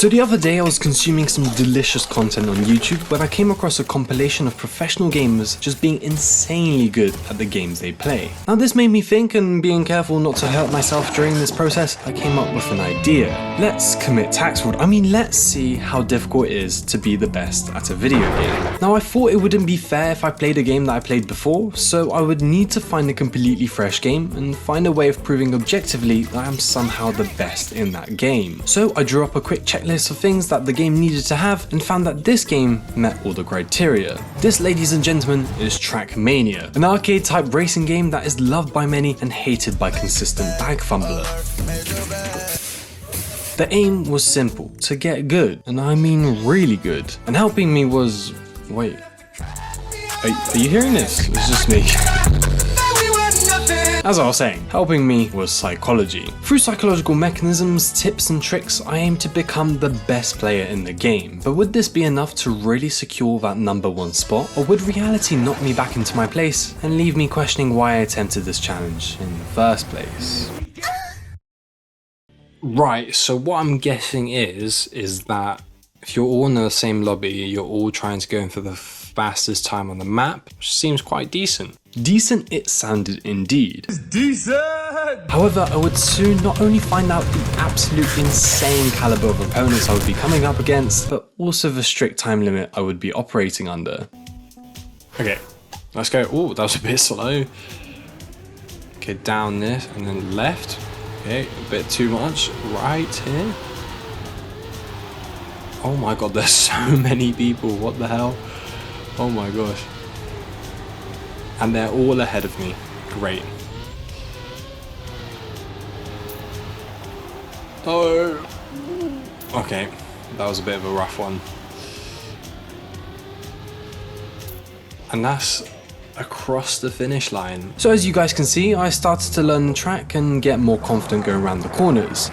So the other day I was consuming some delicious content on YouTube when I came across a compilation of professional gamers just being insanely good at the games they play. Now this made me think, and being careful not to hurt myself during this process, I came up with an idea. Let's commit tax fraud. Let's see how difficult it is to be the best at a video game. Now I thought it wouldn't be fair if I played a game that I played before, so I would need to find a completely fresh game and find a way of proving objectively that I'm somehow the best in that game. So I drew up a quick checklist of things that the game needed to have and found that this game met all the criteria. This, ladies and gentlemen, is Trackmania, an arcade type racing game that is loved by many and hated by consistent bag fumbler. The aim was simple, to get good, and I mean really good. And helping me was... wait. Are you hearing this? It's just me. As I was saying, helping me was psychology. Through psychological mechanisms, tips and tricks, I aim to become the best player in the game. But would this be enough to really secure that #1 spot? Or would reality knock me back into my place and leave me questioning why I attempted this challenge in the first place? Right, so what I'm guessing is that if you're all in the same lobby, you're all trying to go in for the fastest time on the map, which seems quite decent. Decent it sounded indeed. It's decent! However, I would soon not only find out the absolute insane caliber of opponents I would be coming up against, but also the strict time limit I would be operating under. Okay, let's go. Oh, that was a bit slow. Okay, down this and then left. Okay, a bit too much. Right here. Oh my god, there's so many people. What the hell? Oh my gosh. And they're all ahead of me. Great. Oh. Okay, that was a bit of a rough one. And that's across the finish line. So as you guys can see, I started to learn the track and get more confident going around the corners.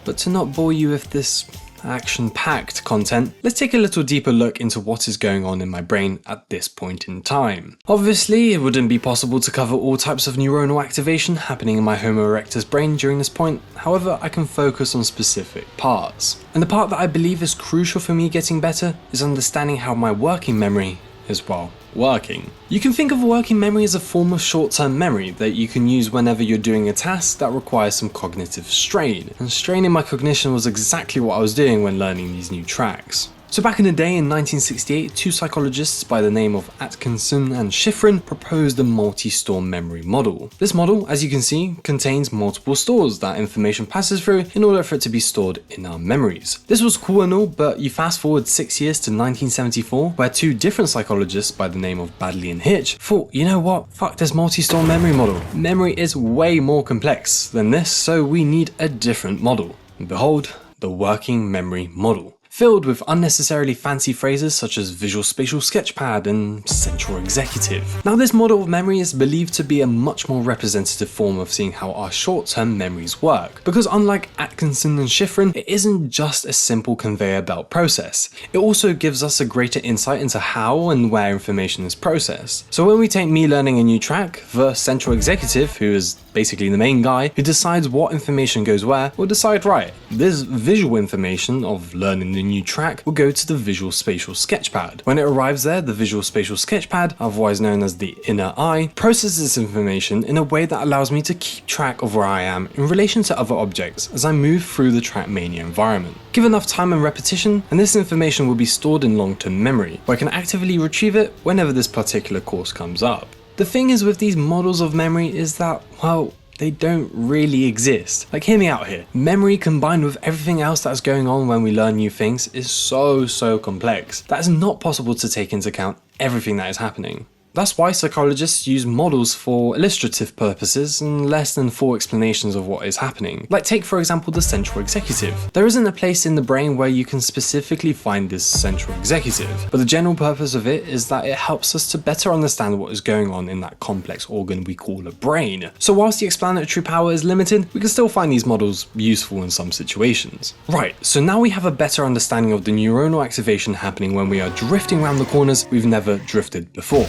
But to not bore you with this action-packed content, let's take a little deeper look into what is going on in my brain at this point in time. Obviously, it wouldn't be possible to cover all types of neuronal activation happening in my Homo erectus brain during this point, however I can focus on specific parts. And the part that I believe is crucial for me getting better is understanding how my working memory is, well, working. You can think of working memory as a form of short-term memory that you can use whenever you're doing a task that requires some cognitive strain. And straining my cognition was exactly what I was doing when learning these new tracks. So back in the day in 1968, two psychologists by the name of Atkinson and Shiffrin proposed a multi-store memory model. This model, as you can see, contains multiple stores that information passes through in order for it to be stored in our memories. This was cool and all, but you fast forward 6 years to 1974, where two different psychologists by the name of Baddeley and Hitch thought, you know what, fuck this multi-store memory model. Memory is way more complex than this, so we need a different model. Behold, the working memory model, filled with unnecessarily fancy phrases such as visual spatial sketchpad and central executive. Now this model of memory is believed to be a much more representative form of seeing how our short-term memories work, because unlike Atkinson and Shiffrin, it isn't just a simple conveyor belt process. It also gives us a greater insight into how and where information is processed. So when we take me learning a new track, the central executive, who is basically the main guy who decides what information goes where, will decide, right, this visual information of learning the new track will go to the visual spatial sketchpad. When it arrives there, the visual spatial sketchpad, otherwise known as the inner eye, processes this information in a way that allows me to keep track of where I am in relation to other objects as I move through the Trackmania environment. Give enough time and repetition, and this information will be stored in long-term memory, where I can actively retrieve it whenever this particular course comes up. The thing is with these models of memory is that, well, they don't really exist. Like, hear me out here. Memory combined with everything else that's going on when we learn new things is so complex that it's not possible to take into account everything that is happening. That's why psychologists use models for illustrative purposes and less than full explanations of what is happening. Like take for example the central executive. There isn't a place in the brain where you can specifically find this central executive, but the general purpose of it is that it helps us to better understand what is going on in that complex organ we call a brain. So whilst the explanatory power is limited, we can still find these models useful in some situations. Right, so now we have a better understanding of the neuronal activation happening when we are drifting around the corners we've never drifted before.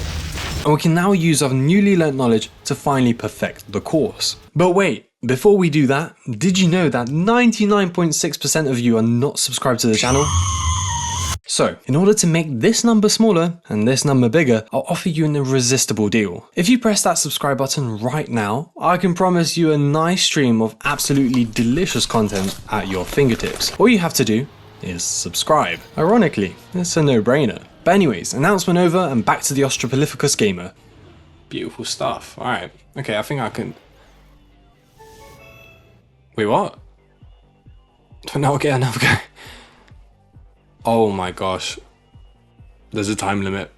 And we can now use our newly learnt knowledge to finally perfect the course. But wait, Before we do that, did you know that 99.6% of you are not subscribed to the channel? So, in order to make this number smaller and this number bigger, I'll offer you an irresistible deal. If you press that subscribe button right now, I can promise you a nice stream of absolutely delicious content at your fingertips. All you have to do is subscribe. Ironically, it's a no-brainer. But anyways, announcement over and back to the Australopithecus gamer. Beautiful stuff. Alright, okay, I think I can... Wait, what? No, okay, another go. Oh my gosh. There's a time limit.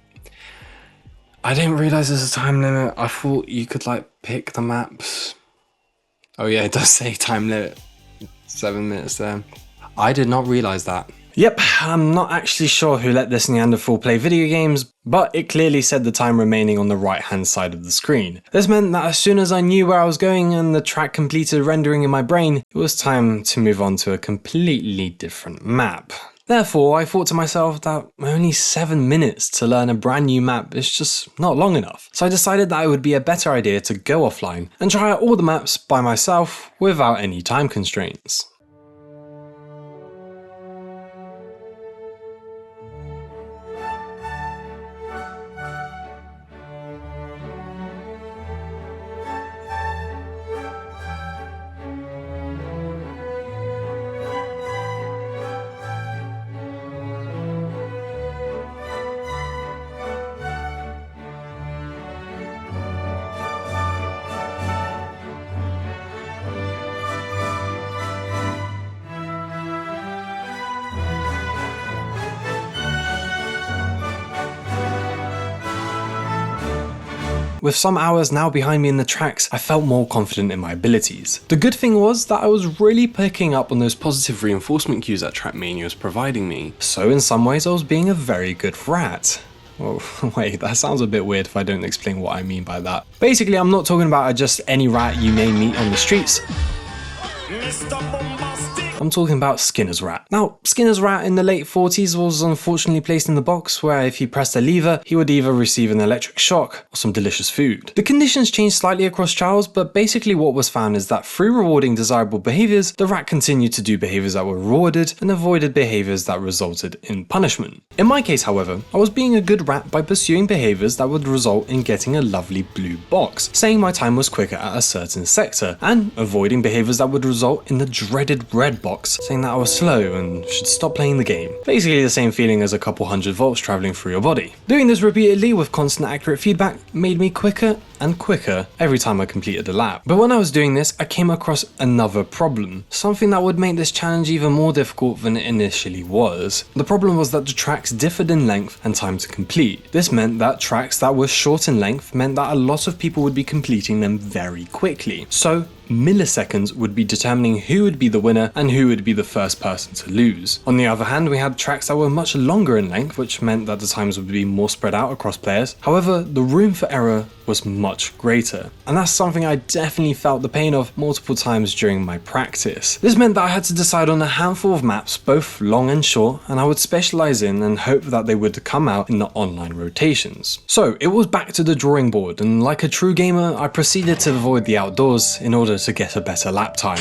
I didn't realize there's a time limit. I thought you could like pick the maps. Oh yeah, it does say time limit. 7 minutes there. I did not realize that. Yep, I'm not actually sure who let this Neanderthal play video games, but it clearly said the time remaining on the right hand side of the screen. This meant that as soon as I knew where I was going and the track completed rendering in my brain, it was time to move on to a completely different map. Therefore, I thought to myself that only 7 minutes to learn a brand new map is just not long enough. So I decided that it would be a better idea to go offline and try out all the maps by myself without any time constraints. With some hours now behind me in the tracks, I felt more confident in my abilities. The good thing was that I was really picking up on those positive reinforcement cues that Trackmania was providing me. So in some ways I was being a very good rat. Oh, wait, that sounds a bit weird if I don't explain what I mean by that. Basically, I'm not talking about just any rat you may meet on the streets. I'm talking about Skinner's rat. Now, Skinner's rat in the late 40s was unfortunately placed in the box where if he pressed a lever, he would either receive an electric shock or some delicious food. The conditions changed slightly across trials, but basically what was found is that through rewarding desirable behaviors, the rat continued to do behaviors that were rewarded and avoided behaviors that resulted in punishment. In my case, however, I was being a good rat by pursuing behaviors that would result in getting a lovely blue box, saying my time was quicker at a certain sector, and avoiding behaviors that would result in the dreaded red box, saying that I was slow and should stop playing the game. Basically the same feeling as a couple hundred volts traveling through your body. Doing this repeatedly with constant accurate feedback made me quicker and quicker every time I completed a lap. But when I was doing this, I came across another problem, something that would make this challenge even more difficult than it initially was. The problem was that the tracks differed in length and time to complete. This meant that tracks that were short in length meant that a lot of people would be completing them very quickly. So milliseconds would be determining who would be the winner and who would be the first person to lose. On the other hand, we had tracks that were much longer in length, which meant that the times would be more spread out across players. However, the room for error was much greater. And that's something I definitely felt the pain of multiple times during my practice. This meant that I had to decide on a handful of maps, both long and short, and I would specialize in and hope that they would come out in the online rotations. So it was back to the drawing board, and like a true gamer, I proceeded to avoid the outdoors in order to get a better lap time.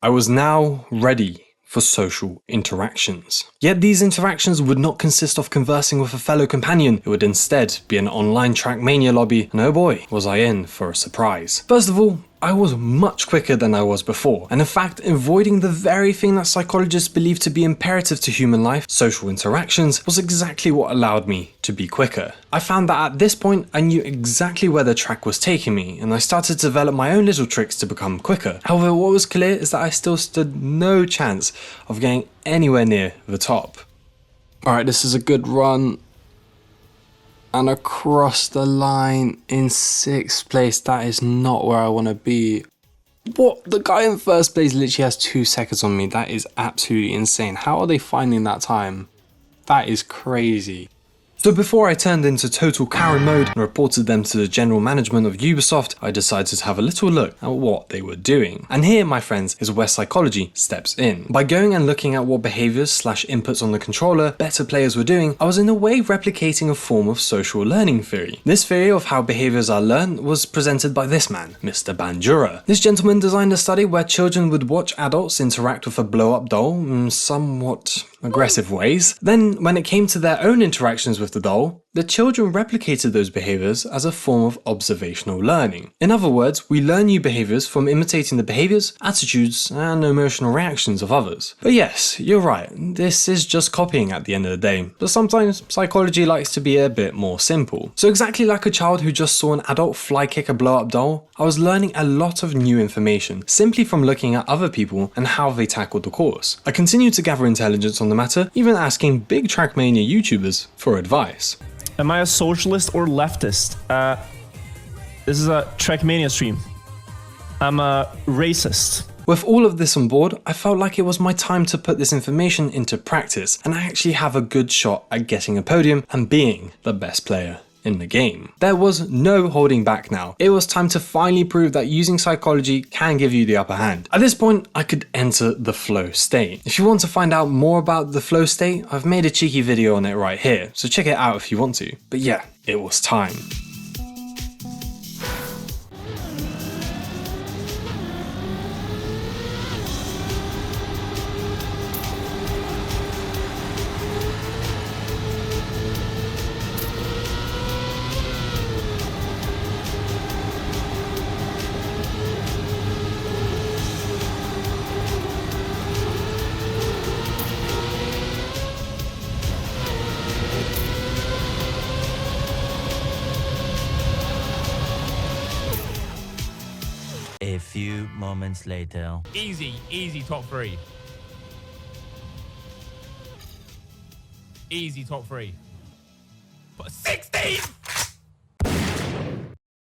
I was now ready for social interactions. Yet these interactions would not consist of conversing with a fellow companion, it would instead be an online Trackmania lobby, and oh boy, was I in for a surprise. First of all, I was much quicker than I was before, and in fact, avoiding the very thing that psychologists believe to be imperative to human life, social interactions, was exactly what allowed me to be quicker. I found that at this point, I knew exactly where the track was taking me, and I started to develop my own little tricks to become quicker. However, what was clear is that I still stood no chance of getting anywhere near the top. Alright, this is a good run. and across the line in 6th place. That is not where I want to be. What? The guy in 1st place literally has 2 seconds on me. That is absolutely insane. How are they finding that time? That is crazy. So before I turned into total Karen mode and reported them to the general management of Ubisoft, I decided to have a little look at what they were doing. And here, my friends, is where psychology steps in. By going and looking at what behaviors / inputs on the controller better players were doing, I was in a way replicating a form of social learning theory. This theory of how behaviors are learned was presented by this man, Mr. Bandura. This gentleman designed a study where children would watch adults interact with a blow-up doll in somewhat aggressive ways. Then, when it came to their own interactions with the doll, the children replicated those behaviors as a form of observational learning. In other words, we learn new behaviors from imitating the behaviors, attitudes, and emotional reactions of others. But yes, you're right, this is just copying at the end of the day, but sometimes psychology likes to be a bit more simple. So exactly like a child who just saw an adult fly kick a blow-up doll, I was learning a lot of new information simply from looking at other people and how they tackled the course. I continued to gather intelligence on the matter, even asking big Trackmania YouTubers for advice. Am I a socialist or leftist? This is a Trackmania stream. I'm a racist. With all of this on board, I felt like it was my time to put this information into practice and actually have a good shot at getting a podium and being the best player in the game. There was no holding back now. It was time to finally prove that using psychology can give you the upper hand. At this point, I could enter the flow state. If you want to find out more about the flow state, I've made a cheeky video on it right here, so check it out if you want to. But yeah, it was time. A few moments later. Easy top 3. Easy top 3. But 16!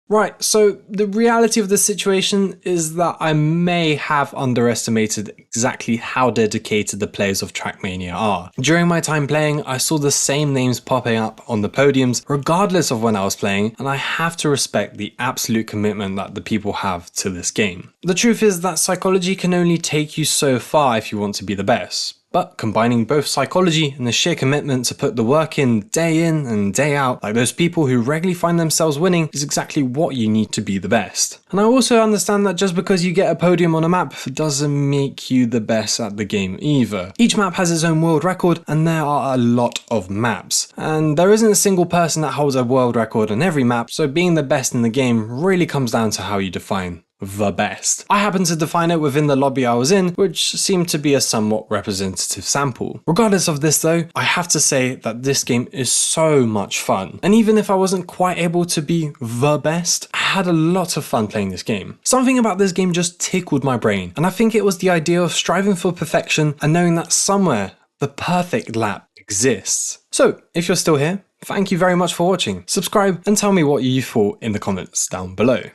Right, so the reality of the situation is that I may have underestimated exactly how dedicated the players of Trackmania are. During my time playing, I saw the same names popping up on the podiums regardless of when I was playing, and I have to respect the absolute commitment that the people have to this game. The truth is that psychology can only take you so far if you want to be the best. But combining both psychology and the sheer commitment to put the work in and day out, like those people who regularly find themselves winning, is exactly what you need to be the best. And I also understand that just because you get a podium on a map doesn't make you the best at the game either. Each map has its own world record, and there are a lot of maps. And there isn't a single person that holds a world record on every map, so being the best in the game really comes down to how you define the best. I happen to define it within the lobby I was in, which seemed to be a somewhat representative sample. Regardless of this though, I have to say that this game is so much fun. And even if I wasn't quite able to be the best, I had a lot of fun playing this game. Something about this game just tickled my brain, and I think it was the idea of striving for perfection and knowing that somewhere the perfect lap exists. So, if you're still here, thank you very much for watching. Subscribe and tell me what you thought in the comments down below.